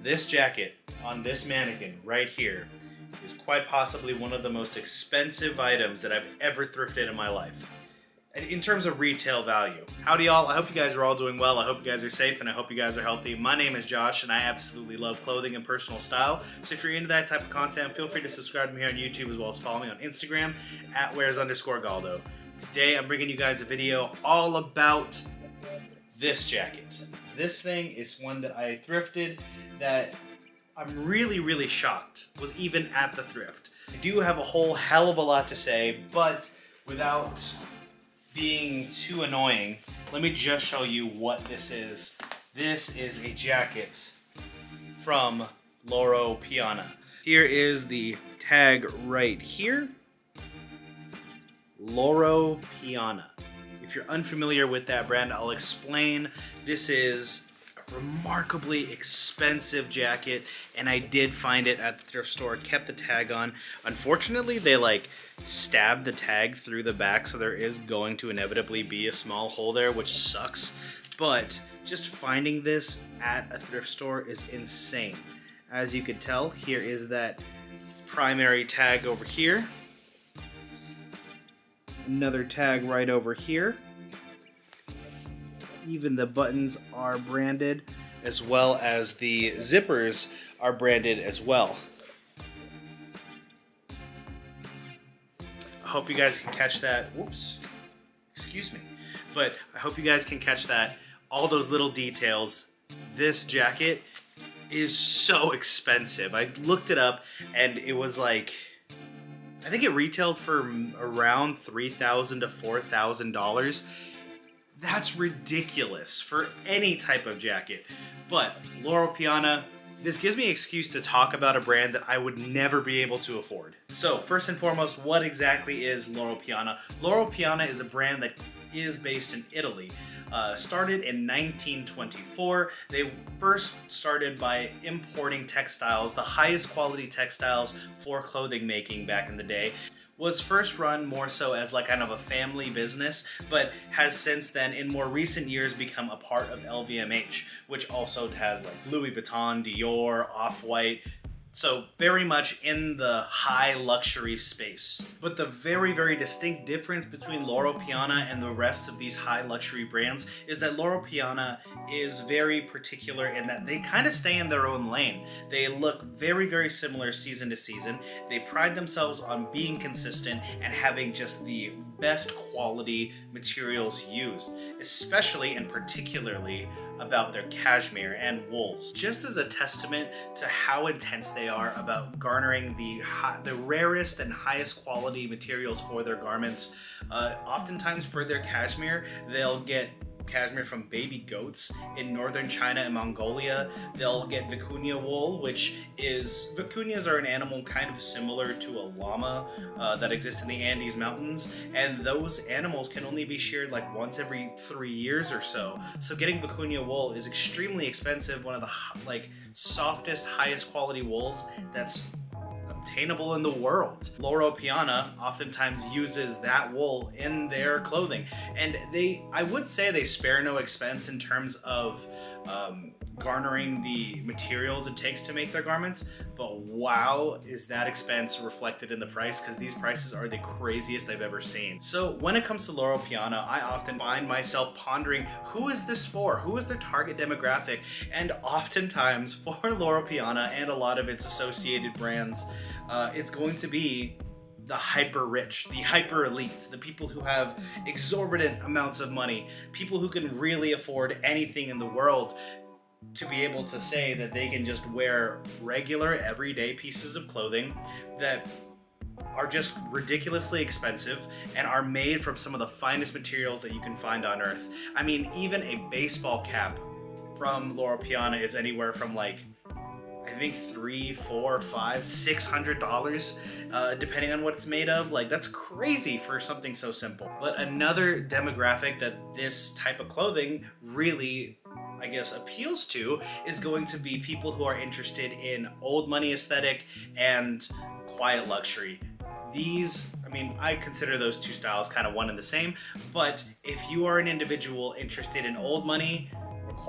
This jacket on this mannequin right here is quite possibly one of the most expensive items that I've ever thrifted in my life. In terms of retail value. Howdy y'all, I hope you guys are all doing well, I hope you guys are safe, and I hope you guys are healthy. My name is Josh, and I absolutely love clothing and personal style, so if you're into that type of content, feel free to subscribe to me on YouTube as well as follow me on Instagram at @wears_Galdo. Today I'm bringing you guys a video all about this jacket. This thing is one that I thrifted that I'm really shocked was even at the thrift. I do have a whole hell of a lot to say, but without being too annoying, let me just show you what this is. This is a jacket from Loro Piana. Here is the tag right here. Loro Piana. If you're unfamiliar with that brand, I'll explain. This is a remarkably expensive jacket, and I did find it at the thrift store. Kept the tag on. Unfortunately, they stabbed the tag through the back, so there is going to inevitably be a small hole there, which sucks. But just finding this at a thrift store is insane. As you can tell, here is that primary tag over here. Another tag right over here. Even the buttons are branded, as well as the zippers are branded as well. I hope you guys can catch that. Whoops, excuse me. But I hope you guys can catch that. All those little details. This jacket is so expensive. I looked it up and it was like, I think it retailed for around $3,000 to $4,000. That's ridiculous for any type of jacket. But Loro Piana, this gives me an excuse to talk about a brand that I would never be able to afford. So first and foremost, what exactly is Loro Piana? Loro Piana is a brand that is based in Italy. Started in 1924. They first started by importing textiles, the highest quality textiles for clothing making back in the day. Was first run more so as kind of a family business, but has since then in more recent years become a part of LVMH, which also has Louis Vuitton, Dior, Off-White, so very much in the high luxury space. But the very distinct difference between Loro Piana and the rest of these high luxury brands is that Loro Piana is very particular in that they kind of stay in their own lane. They look very similar season to season. They pride themselves on being consistent and having just the best quality materials used, especially and particularly about their cashmere and wools. Just as a testament to how intense they are about garnering the rarest and highest quality materials for their garments, oftentimes for their cashmere, they'll get cashmere from baby goats in northern China and Mongolia. They'll get vicuña wool, vicuñas are an animal kind of similar to a llama that exists in the Andes Mountains, and those animals can only be sheared once every 3 years or so. So getting vicuña wool is extremely expensive, one of the softest, highest quality wools that's obtainable in the world. Loro Piana oftentimes uses that wool in their clothing, and I would say they spare no expense in terms of garnering the materials it takes to make their garments, but wow, is that expense reflected in the price, because these prices are the craziest I've ever seen. So when it comes to Loro Piana, I often find myself pondering, who is this for? Who is their target demographic? And oftentimes for Loro Piana and a lot of its associated brands, it's going to be the hyper rich, the hyper elite, the people who have exorbitant amounts of money, people who can really afford anything in the world, to be able to say that they can just wear regular everyday pieces of clothing that are just ridiculously expensive and are made from some of the finest materials that you can find on earth. I mean, even a baseball cap from Loro Piana is anywhere from I think $300, $400, $500, $600, depending on what it's made of. That's crazy for something so simple. But another demographic that this type of clothing really, I guess, appeals to is going to be people who are interested in old money aesthetic and quiet luxury. These, I mean, I consider those two styles kind of one and the same, but if you are an individual interested in old money,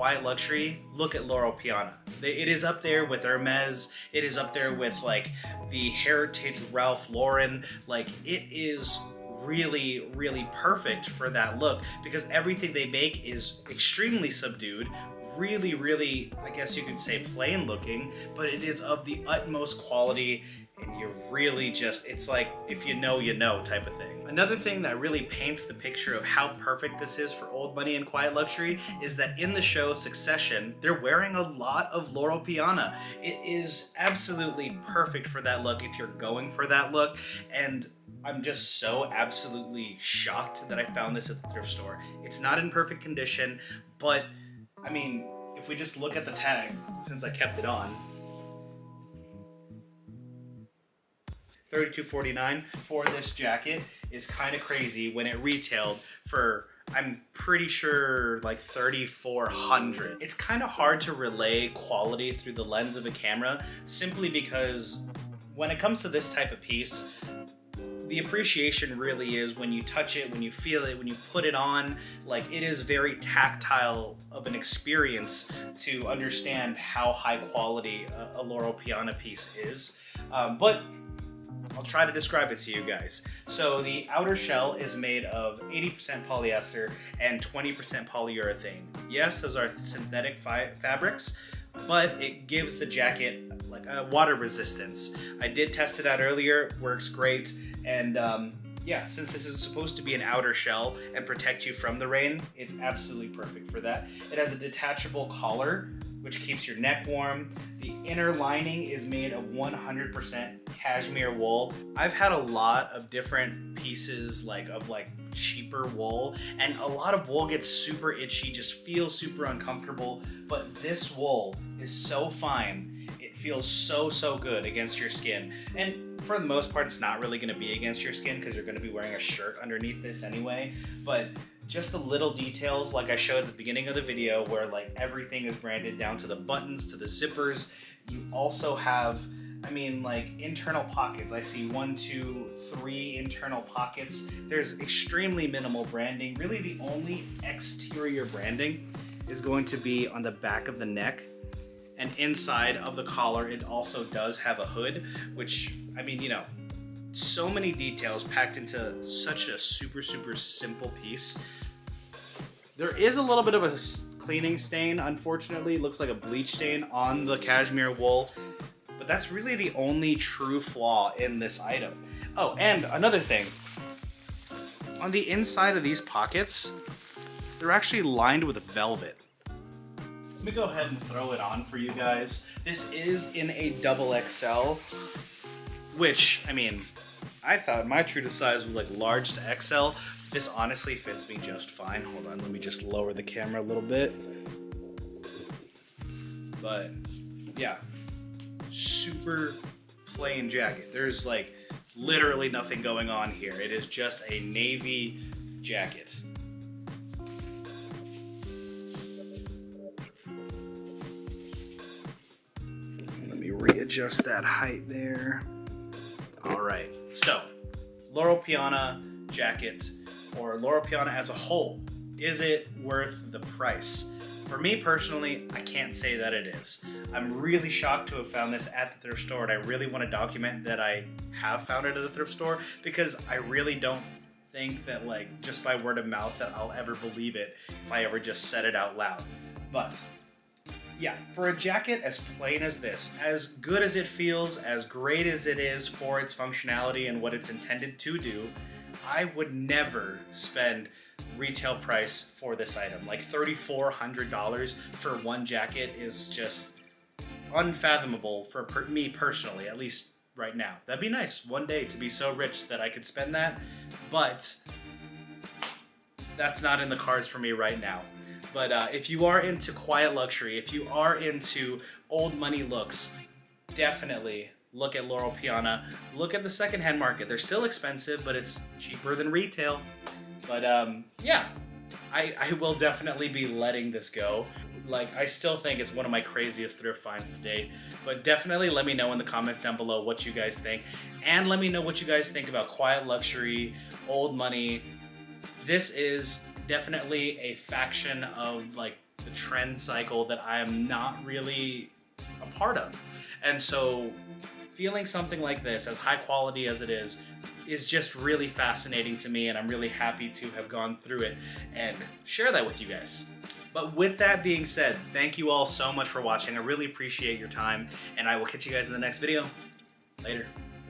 quiet luxury, look at Loro Piana. It is up there with Hermes. It is up there with like the Heritage Ralph Lauren. Like, it is really, really perfect for that look because everything they make is extremely subdued, really, really, I guess you could say plain looking, but it is of the utmost quality, and you're really just, it's like, if you know type of thing. Another thing that really paints the picture of how perfect this is for old money and quiet luxury is that in the show Succession, they're wearing a lot of Loro Piana. It is absolutely perfect for that look if you're going for that look, and I'm just so absolutely shocked that I found this at the thrift store. It's not in perfect condition, but I mean, if we just look at the tag, since I kept it on, $32.49 for this jacket is kind of crazy when it retailed for, I'm pretty sure, like $3,400. It's kind of hard to relay quality through the lens of a camera simply because when it comes to this type of piece, the appreciation really is when you touch it, when you feel it, when you put it on. Like, it is very tactile of an experience to understand how high quality a Loro Piana piece is. But I'll try to describe it to you guys. So the outer shell is made of 80% polyester and 20% polyurethane. Yes, those are synthetic fabrics, but it gives the jacket like a water resistance. I did test it out earlier, works great. And yeah, since this is supposed to be an outer shell and protect you from the rain, it's absolutely perfect for that. It has a detachable collar, which keeps your neck warm. The inner lining is made of 100% cashmere wool. I've had a lot of different pieces of cheaper wool, and a lot of wool gets super itchy, just feels super uncomfortable, but this wool is so fine. It feels so good against your skin. And for the most part, it's not really gonna be against your skin because you're gonna be wearing a shirt underneath this anyway, but just the little details like I showed at the beginning of the video where like everything is branded down to the buttons, to the zippers. You also have, I mean, like internal pockets. I see 1, 2, 3 internal pockets. There's extremely minimal branding. Really the only exterior branding is going to be on the back of the neck. And inside of the collar, it also does have a hood, which, I mean, you know, so many details packed into such a super simple piece. There is a little bit of a cleaning stain, unfortunately. It looks like a bleach stain on the cashmere wool, but that's really the only true flaw in this item. Oh, and another thing. On the inside of these pockets, they're actually lined with velvet. Let me go ahead and throw it on for you guys. This is in a XXL, which, I mean, I thought my true to size was like large to XL. This honestly fits me just fine. Hold on, let me just lower the camera a little bit. But yeah, super plain jacket. There's like literally nothing going on here. It is just a navy jacket. Let me readjust that height there. All right, so Loro Piana jacket, or Loro Piana as a whole, is it worth the price? For me personally, I can't say that it is. I'm really shocked to have found this at the thrift store, and I really want to document that I have found it at a thrift store because I really don't think that, like, just by word of mouth that I'll ever believe it if I ever just said it out loud. But yeah, for a jacket as plain as this, as good as it feels, as great as it is for its functionality and what it's intended to do, I would never spend retail price for this item. Like $3,400 for one jacket is just unfathomable for me personally, at least right now. That'd be nice one day to be so rich that I could spend that, but that's not in the cards for me right now. But if you are into quiet luxury, if you are into old money looks, definitely look at Loro Piana. Look at the secondhand market. They're still expensive, but it's cheaper than retail. But yeah, I will definitely be letting this go. Like, I still think it's one of my craziest thrift finds to date. But definitely let me know in the comment down below what you guys think. And let me know what you guys think about quiet luxury, old money. This is definitely a faction of like the trend cycle that I am not really a part of. And so feeling something like this, as high quality as it is just really fascinating to me, and I'm really happy to have gone through it and share that with you guys. But with that being said, thank you all so much for watching. I really appreciate your time, and I will catch you guys in the next video. Later.